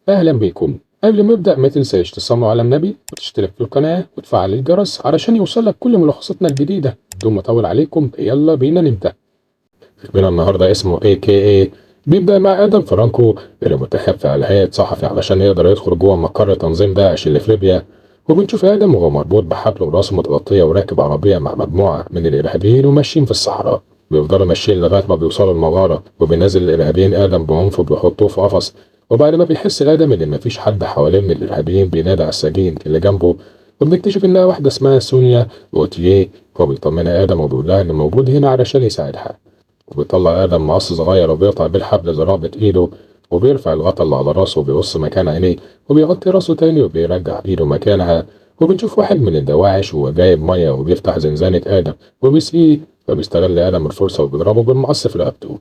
أهلا بيكم. قبل ما نبدأ ما تنساش تصلوا على النبي وتشترك في القناة وتفعل الجرس علشان يوصلك كل ملخصاتنا الجديدة. بدون ما أطول عليكم يلا بينا نبدأ. فيلمنا النهاردة اسمه AKA. بيبدأ مع آدم فرانكو اللي متخفي على هيئة صحفي علشان يقدر يدخل جوه مقر تنظيم داعش اللي في ليبيا. وبنشوف آدم وهو مربوط بحبل وراسه متغطية وراكب عربية مع مجموعة من الإرهابيين وماشيين في الصحراء. بيفضلوا ماشيين لغاية ما بيوصلوا المغارة وبينزل الإرهابيين آدم بعنف وبيحطوه في قفص. وبعد ما بيحس آدم إن مفيش حد حواليه من الإرهابيين بينادى على السجين اللي جنبه. وبنكتشف إنها واحدة اسمها سونيا وأوتيه. هو بيطمن آدم وبيقول لها إنه موجود هنا علشان يساعدها. وبيطلع آدم مقص صغير وبيقطع بالحبل زرابة إيده. وبيرفع الغطا اللي على راسه وبيقص مكان عينيه. وبيغطي راسه تاني وبيرجع إيده مكانها. وبنشوف واحد من الدواعش وهو جايب مية وبيفتح زنزانة آدم وبيسقيه. فبيستغل آدم الفرصة وبيضربه بالمقص في رقبته.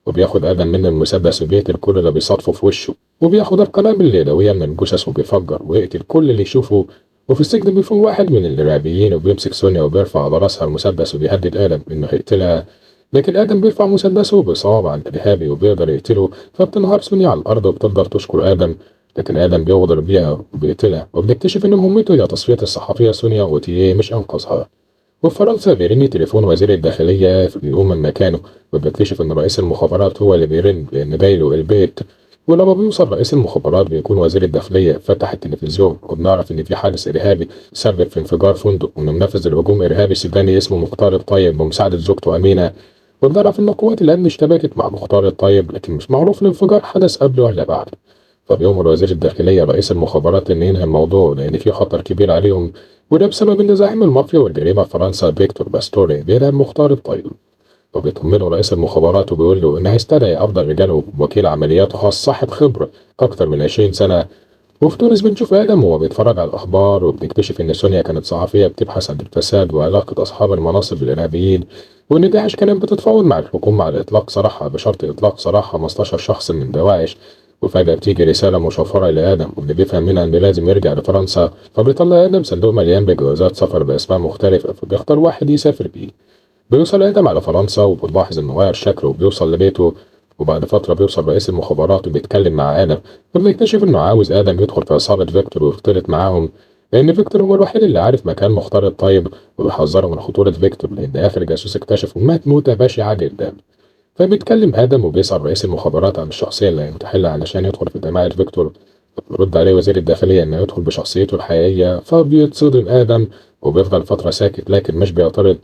وبياخد آدم من المسدس وبيقتل كل اللي بيصادفه في وشه. وبياخد القنابل اليدوية من الجثث وبيفجر ويقتل كل اللي يشوفه. وفي السجن بيفوق واحد من الإرهابيين وبيمسك سونيا وبيرفع على راسها المسدس وبيهدد آدم إنه هيقتلها. لكن آدم بيرفع مسدسه وبيصاب على الإرهابي وبيقدر يقتله. فبتنهار سونيا على الأرض وبتقدر تشكر آدم. لكن آدم بيغدر بيها وبيقتلها وبنكتشف إن مهمته هي تصفية الصحفية سونيا وتيه مش إنقاذها. وفي فرنسا بيرن تليفون وزير الداخلية بيقوم من مكانه. وبيكتشف إن رئيس المخابرات هو اللي بيرن لأن جايله البيت. ولما بيوصل رئيس المخابرات بيكون وزير الداخلية فتح التلفزيون وبنعرف إن في حادث إرهابي سبب في انفجار فندق وإن منفذ الهجوم إرهابي سوداني اسمه مختار الطيب بمساعدة زوجته أمينة. وبنعرف إن قوات الأمن اشتبكت مع مختار الطيب لكن مش معروف الانفجار حدث قبل ولا بعد. فبيأمر وزير الداخلية رئيس المخابرات إن ينهي الموضوع لأن في خطر كبير عليهم. وده بسبب إن زعيم المافيا والجريمة في فرنسا فيكتور باستوري بيدعم مختار الطيب. وبيطمنه رئيس المخابرات وبيقول له إن هيستدعي أفضل رجاله وكيل عمليات خاص صاحب خبرة أكتر من 20 سنة. وفي تونس بنشوف آدم وهو بيتفرج على الأخبار وبنكتشف إن سونيا كانت صحفية بتبحث عن الفساد وعلاقة أصحاب المناصب بالإرهابيين. وإن داعش كانت بتتفاوض مع الحكومة على إطلاق سراح بشرط إطلاق سراح 15 شخص من دواعش. وفجأة بتيجي رسالة مشفرة لآدم واللي بيفهم منها إنه لازم يرجع لفرنسا. فبيطلع آدم صندوق مليان بجوازات سفر بأسماء مختلفة فبيختار واحد يسافر بيه. بيوصل آدم على فرنسا وبنلاحظ إنه غير شكله وبيوصل لبيته. وبعد فترة بيوصل رئيس المخابرات وبيتكلم مع آدم. وبنكتشف إنه عاوز آدم يدخل في عصابة فيكتور ويختلط معاهم. لأن فيكتور هو الوحيد اللي عارف مكان مختار الطيب. وبيحذره من خطورة فيكتور لأن آخر جاسوس اكتشفه مات موتة بشعة جدا. فبيتكلم آدم وبيسأل رئيس المخابرات عن الشخصية اللي هيمتحلها علشان يدخل في جماعة فيكتور. بيرد عليه وزير الداخلية إنه يدخل بشخصيته الحقيقية فبيتصدم آدم. وبيفضل فترة ساكت لكن مش بيعترض.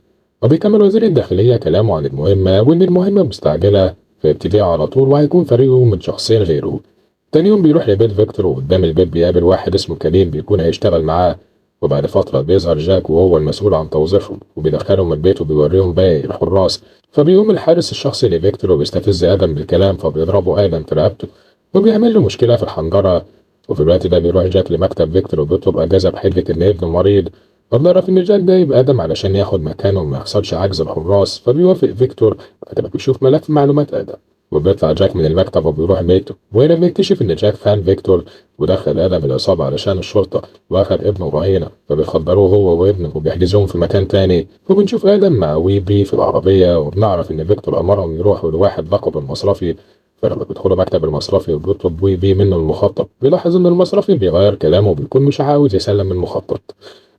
وبيكمل وزير الداخلية كلامه عن المهمة وإن المهمة مستعجلة فيبتديها على طول وهيكون فريقه من شخصين غيره. تاني يوم بيروح لبيت فيكتور وقدام البيت بيقابل واحد اسمه كريم بيكون هيشتغل معاه. وبعد فترة بيظهر جاك وهو المسؤول عن توظيفهم وبيدخلهم البيت وبيوريهم باقي الحراس. فبيقوم الحارس الشخصي لفيكتور وبيستفز آدم بالكلام فبيضربه آدم في رقبته. وبيعمل له مشكلة في الحنجرة. وفي الوقت ده بيروح جاك لمكتب فيكتور وبيطلب أجازة بحجة إن ابنه مريض. فبنعرف إن جاك جايب آدم علشان ياخد مكانه وما يخسرش عجز الحراس فبيوافق فيكتور بعد ما بيشوف ملف معلومات آدم. وبيطلع جاك من المكتب وبيروح بيته وهنا بنكتشف إن جاك خان فيكتور. ودخل آدم العصابة علشان الشرطة وأخد ابنه رهينة فبيخدروه هو وابنه وبيحجزوهم في مكان تاني. وبنشوف آدم مع ويبي في العربية وبنعرف إن فيكتور أمرهم يروحوا لواحد لقب المصرفي. فلما بيدخلوا مكتب المصرفي وبيطلب ويبي منه المخطط بيلاحظ إن المصرفي بيغير كلامه وبيكون مش عاوز يسلم المخطط.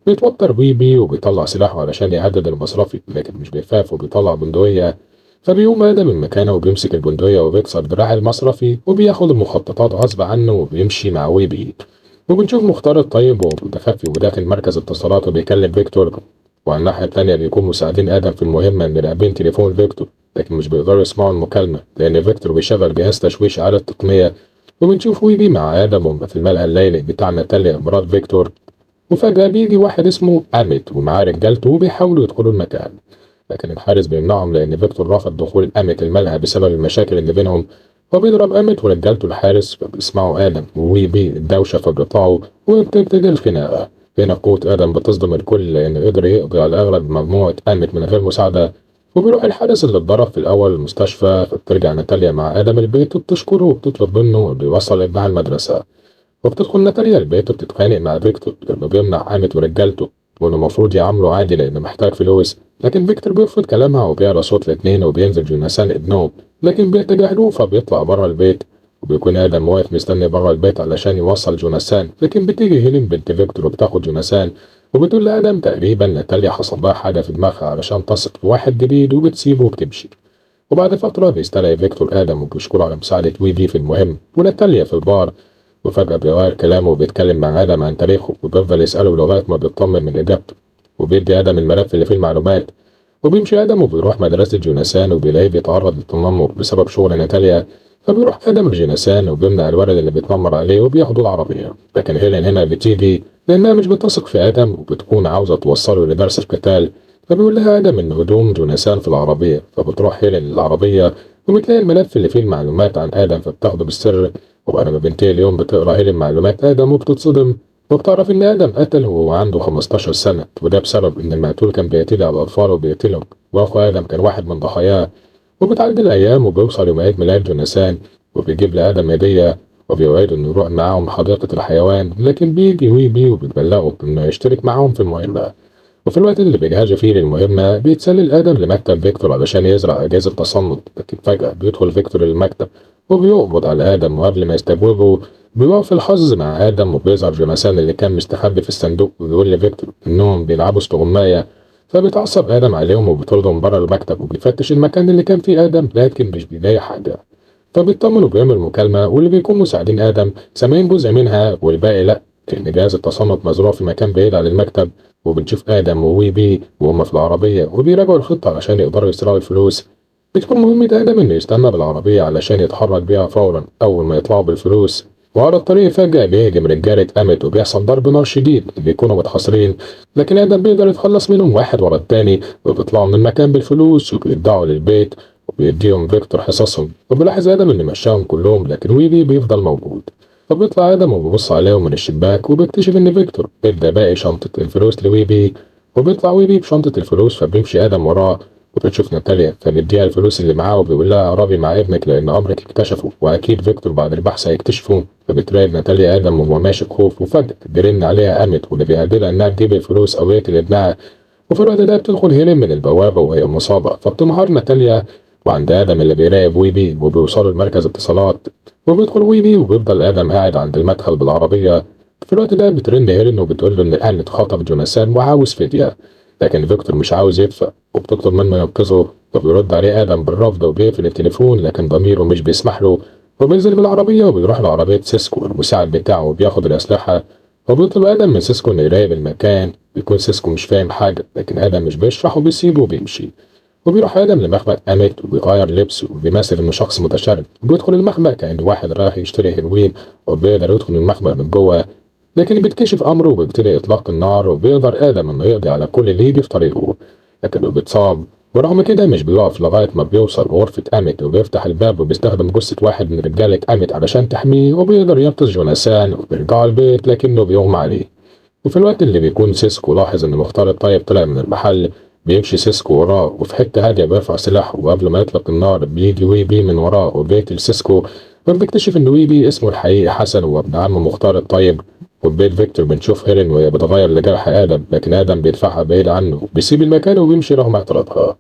بيتوتر ويبي وبيطلع سلاحه علشان يهدد المصرفي لكن مش بيخاف وبيطلع بندقية. فبيقوم آدم من مكانه وبيمسك البندقية وبيكسر دراع المصرفي وبياخد المخططات غصب عنه وبيمشي مع ويبي. وبنشوف مختار الطيب وهو متخفي وداخل مركز اتصالات وبيكلم فيكتور. وعلى الناحية التانية بيكون مساعدين آدم في المهمة مراقبين تليفون فيكتور لكن مش بيقدروا يسمعوا المكالمة لأن فيكتور بيشغل جهاز تشويش على التقنية. وبنشوف ويبي مع آدم وهم في الملهى الليلي بتاع ناتاليا مرات فيكتور. وفجأة بيجي واحد اسمه أميت ومعاه رجالته وبيحاولوا يدخلوا المكان. لكن الحارس بيمنعهم لأن فيكتور رافض دخول أميت الملهى بسبب المشاكل اللي بينهم. فبيضرب أميت ورجالته الحارس فبيسمعوا آدم وويبي الدوشة فبيقطعوا وبتبتدي الخناقة. هنا قوة آدم بتصدم الكل لأنه قدر يقضي على أغلب مجموعة أميت من غير مساعدة. وبيروح الحارس اللي اتضرب في الأول المستشفى فبترجع ناتاليا مع آدم البيت وبتشكره وبتطلب منه إنه يوصل ابنها المدرسة. وبتدخل ناتاليا البيت وبتتخانق مع فيكتور لأنه بيمنع أميت ورجالته وإنه المفروض يعامله عادي لأنه محتاج فلوس. لكن فيكتور بيرفض كلامها وبيعلى صوت الاتنين وبينزل جوناثان ابنهم لكن بيتجاهلوه فبيطلع بره البيت. وبيكون آدم واقف مستني بره البيت علشان يوصل جوناثان، لكن بتيجي هيلين بنت فيكتور وبتاخد جوناثان وبتقول لآدم تقريبا ناتاليا حصل لها حاجة في دماغها علشان تثق في واحد جديد وبتسيبه وبتمشي. وبعد فترة بيستدعي فيكتور آدم وبيشكره على مساعدة ويدي في المهم وناتاليا في البار، وفجأة بيغير كلامه وبيتكلم مع آدم عن تاريخه وبيفضل يسأله لغاية ما بيطمن من إجابته، وبيدي آدم الملف اللي فيه المعلومات. وبيمشي آدم وبيروح مدرسة جوناثان وبيلاقيه بيتعرض للتنمر بسبب شغل ناتاليا، فبيروح آدم لجوناثان وبيمنع الولد اللي بيتنمر عليه وبياخدوا العربية. لكن هيلين هنا بتيجي لأنها مش بتثق في آدم وبتكون عاوزة توصله لدرس القتال، فبيقول لها آدم إن هدوم جوناثان في العربية، فبتروح هيلين للعربية وبتلاقي الملف اللي فيه المعلومات عن آدم فبتاخده بالسر. وبعد ما بينتهي اليوم بتقرا هيلين معلومات آدم وبتتصدم وبتعرف إن آدم قتل وهو عنده 15 سنة، وده بسبب إن المقتول كان بيعتدي على الأطفال وبيقتلهم، وأخو آدم كان واحد من ضحاياه. وبتعدي الأيام وبيوصل يوم عيد ميلاد جوناثان وبيجيب لآدم هدية وبيوعده إنه يروح معاهم حديقة الحيوان، لكن بيجي ويبي وبتبلغه إنه يشترك معاهم في المهمة. وفي الوقت اللي بيجهزوا فيه للمهمة بيتسلل آدم لمكتب فيكتور علشان يزرع أجهزة تصنت، لكن فجأة بيدخل فيكتور المكتب وبيقبض على آدم، وقبل ما يستجوبه بيوقف الحظ مع آدم وبيظهر جوناثان اللي كان مستخبي في الصندوق وبيقول لفيكتور إنهم بيلعبوا استغماية. فبيتعصب آدم عليهم وبيطردهم بره المكتب وبيفتش المكان اللي كان فيه آدم لكن مش بيلاقي حاجة. فبيطمن وبيعمل مكالمة واللي بيكون مساعدين آدم سامعين جزء منها والباقي لأ، لأن جهاز التصنت مزروع في مكان بعيد عن المكتب. وبنشوف آدم وويبي وهم في العربية وبيراجعوا الخطة علشان يقدروا يسرقوا الفلوس. بتكون مهمة آدم إنه يستنى بالعربية علشان يتحرك بيها فورا أول ما يطلعوا بالفلوس. وعلى الطريق فجأة بيهجم رجالة أمت وبيحصل ضرب نار شديد، بيكونوا متحاصرين لكن آدم بيقدر يتخلص منهم واحد ورا التاني وبيطلعوا من المكان بالفلوس وبيرجعوا للبيت وبيديهم فيكتور حصصهم. وبيلاحظ آدم إن مشاهم كلهم لكن ويبي بيفضل موجود. فبيطلع آدم وبيبص عليهم من الشباك وبيكتشف إن فيكتور ادى باقي شنطة الفلوس لويبي. وبيطلع ويبي بشنطة الفلوس فبيمشي آدم وراه وبتشوف ناتاليا فبيديها الفلوس اللي معاه وبيقول لها قربي مع ابنك لأن أمرك اكتشفه وأكيد فيكتور بعد البحث هيكتشفه. فبتراقب ناتاليا آدم وهو ماشي بخوف وفجأة بيرن عليها أمت واللي بيهددها إنها تجيب الفلوس أو يقتل ابنها. وفي الوقت ده بتدخل هيلين من البوابة وهي مصابة فبتنهار ناتاليا وعند آدم اللي بيراقب ويبي وبيوصلوا لمركز اتصالات. وبيدخل ويبي وبيفضل آدم قاعد عند المدخل بالعربية. في الوقت ده بترن هيلين وبتقول له إن الأهل اتخطف جوناثان وعاوز فدية، لكن فيكتور مش عاوز يدفع وبتطلب منه ينقذه. وبيرد عليه آدم بالرفض وبيقفل التليفون لكن ضميره مش بيسمح له. وبينزل بالعربية وبيروح لعربية سيسكو المساعد بتاعه وبياخد الأسلحة. وبيطلب آدم من سيسكو إنه يراقب المكان. بيكون سيسكو مش فاهم حاجة لكن آدم مش بيشرح وبيسيبه وبيمشي. وبيروح آدم لمخبأ أمت وبيغير لبسه وبيمثل إنه شخص متشرد وبيدخل المخبأ كأنه واحد رايح يشتري هيروين وبيقدر يدخل المخبأ من جوه، لكن بيتكشف أمره وبيبتدي إطلاق النار وبيقدر آدم إنه يقضي على كل اللي يجي في طريقه، لكنه بيتصاب. ورغم كده مش بيقف لغاية ما بيوصل غرفة أمت وبيفتح الباب وبيستخدم جثة واحد من رجالة أمت علشان تحميه وبيقدر ينقذ جوناثان وبيرجع البيت لكنه بيغمى عليه. وفي الوقت اللي بيكون سيسكو لاحظ إن مختار الطيب طلع من المحل بيمشي سيسكو وراه وفي حتة هادية بيرفع سلاحه وقبل ما يطلق النار بيجي ويبي من وراه وبيقتل سيسكو. وبيكتشف إن ويبي اسمه الحقيقي حسن وابن عم مختار الطيب. وفي بيت فيكتور بنشوف هيلين وهي بتغير لجرح آدم لكن آدم بيدفعها بعيد عنه بيسيب المكان وبيمشي رغم اعتراضها.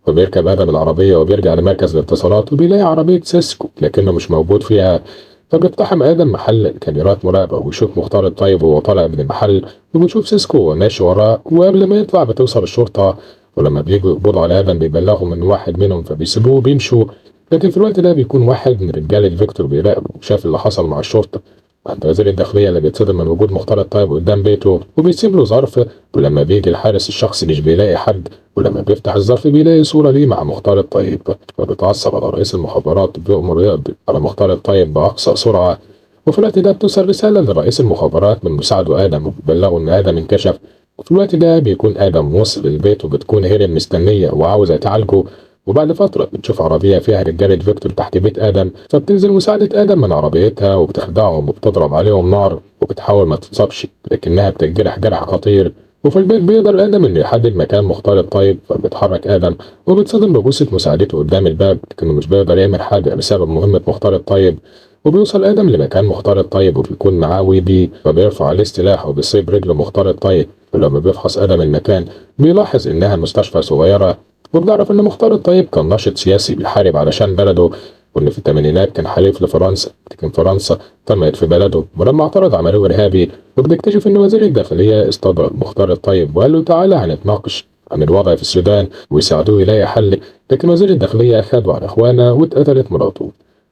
وبيركب آدم العربية وبيرجع لمركز الاتصالات وبيلاقي عربية سيسكو لكنه مش موجود فيها. فبيقتحم آدم محل كاميرات مراقبة ويشوف مختار الطيب وهو طالع من المحل وبنشوف سيسكو وهو ماشي وراه. وقبل ما يطلع بتوصل الشرطة ولما بيجوا يقبضوا على آدم بيبلغوا من واحد منهم فبيسيبوه وبيمشوا. لكن في الوقت ده بيكون واحد من رجال فيكتور بيراقبه وشاف اللي حصل مع الشرطة عند وزير الداخلية اللي بيتصدم من وجود مختار الطيب قدام بيته وبيسيب له ظرف. ولما بيجي الحارس الشخصي مش بيلاقي حد ولما بيفتح الظرف بيلاقي صورة ليه مع مختار الطيب فبيتعصب على رئيس المخابرات وبيأمر يقبض على مختار الطيب بأقصى سرعة. وفي الوقت ده بتوصل رسالة لرئيس المخابرات من مساعده آدم وبيبلغه إن آدم انكشف. وفي الوقت ده بيكون آدم وصل البيت وبتكون هيلين مستنية وعاوزة تعالجه. وبعد فترة بتشوف عربية فيها رجالة فيكتور تحت بيت آدم فبتنزل مساعدة آدم من عربيتها وبتخدعهم وبتضرب عليهم نار وبتحاول ما تتصابش لكنها بتجرح جرح خطير. وفي البيت بيقدر آدم إنه يحدد مكان مختار الطيب فبيتحرك آدم وبيتصدم بجثة مساعدته قدام الباب لكنه مش بيقدر يعمل حاجة بسبب مهمة مختار الطيب. وبيوصل آدم لمكان مختار الطيب وبيكون معاه ويبي فبيرفع عليه السلاح وبيصيب رجل مختار الطيب. ولما بيفحص آدم المكان بيلاحظ إنها مستشفى صغيرة وبنعرف إن مختار الطيب كان ناشط سياسي بيحارب علشان بلده. وإن في الثمانينات كان حليف لفرنسا، لكن فرنسا طمعت في بلده، ولما اعترض عملوه إرهابي. وبنكتشف إن وزير الداخلية استدعى مختار الطيب وقال له تعالى هنتناقش عن الوضع في السودان ويساعدوه يلاقي حل، لكن وزير الداخلية أخده على إخوانه واتقتلت مراته.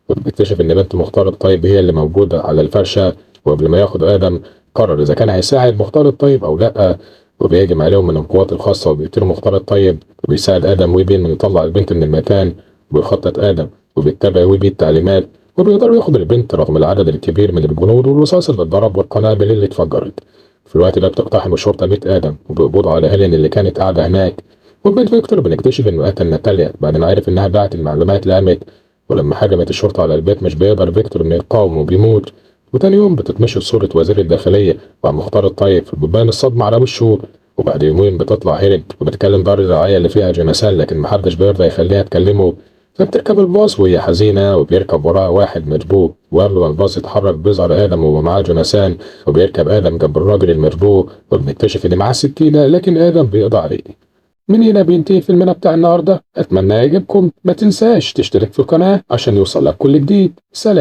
وبنكتشف إن بنت مختار الطيب هي اللي موجودة على الفرشة، وقبل ما ياخد آدم قرر إذا كان هيساعد مختار الطيب أو لأ، وبيهجم عليهم من القوات الخاصة وبيقتلوا مختار الطيب، وبيساعد آدم ويبين إنه يطلع البنت من المكان، وبيخطط آدم وبيتبع ويبي التعليمات، وبيقدروا ياخدوا البنت رغم العدد الكبير من الجنود والرصاص اللي اتضرب والقنابل اللي اتفجرت. في الوقت ده بتقتحم الشرطة بيت آدم وبيقبضوا على هيلين اللي كانت قاعدة هناك. وبيت فيكتور بنكتشف إنه قتل ناتاليا بعد ما عرف إنها باعت المعلومات لأمت، ولما هجمت الشرطة على البيت مش بيقدر فيكتور إنه يقاوم وبيموت. وتاني يوم بتتنشر صورة وزير الداخلية مع مختار الطيب، بتبان الصدمة على وشه. وبعد يومين بتطلع هيلين وبتكلم دار الرعاية اللي فيها جوناثان، لكن محدش بيرضى يخليها تكلمه. فبتركب الباص وهي حزينة، وبيركب وراها واحد مجبوه، وقبل ما الباص يتحرك بيظهر آدم ومعاه جوناثان، وبيركب آدم جنب الراجل المربوه، وبنكتشف إن معاه سكينة لكن آدم بيقضي عليه. من هنا بينتهي فيلمنا بتاع النهاردة، أتمنى يعجبكم. ما تنساش تشترك في القناة عشان يوصلك كل جديد. سلام.